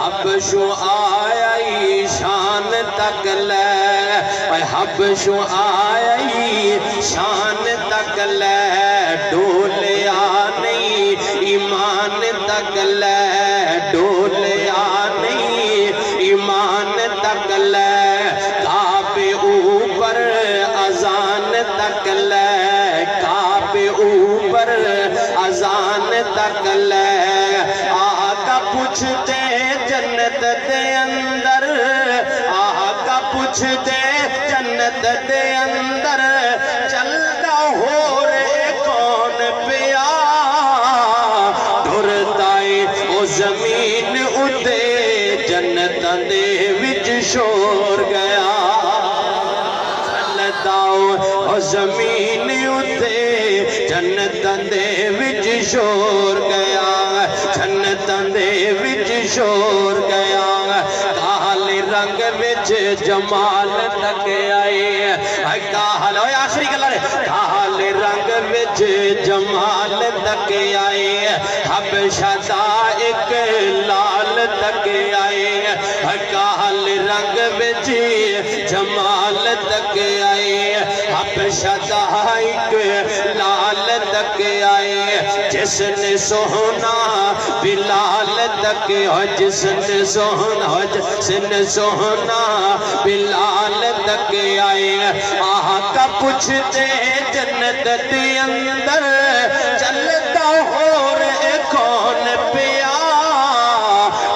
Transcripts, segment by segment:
حبشو آئی شان تک لے حبشو آئی شان تک لے ڈولیا نہیں ایمان تک لے ڈولیا نہیں ایمان تک لے کعبے اوپر اذان تک لے کعبے اوپر اذان تک لے آقا پوچھتے جنت دے اندر آقا پوچھتے جنت دے اندر چلتا ہو رے کون پیا ڈھردائے او زمین اتے جنت دے وچ شور گیا چلتا او زمین اتے جنت دے وچ شور گیا جنت دے وچ شور گیا کالے رنگ وچ جمال تک آئے کالے آخری گلا کالے رنگ وچ جمال تک آئے حبشہ دا ایک لال تک آئے کالے رنگ وچ جمال تک آئے حبشہ دا ایک لال تک آئے جس نے سونا بلال تک جس نے سونا بلال تک آئے آقا پوچھتے جنت دے اندر چلتا ہو رے کون پیا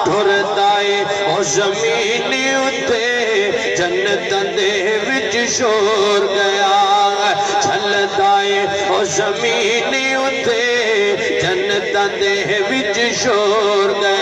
ڈھردائے او زمین اتے جنت دے وچ شور گیا چلدائے او زمین اتے جنت دے وچ شور گیا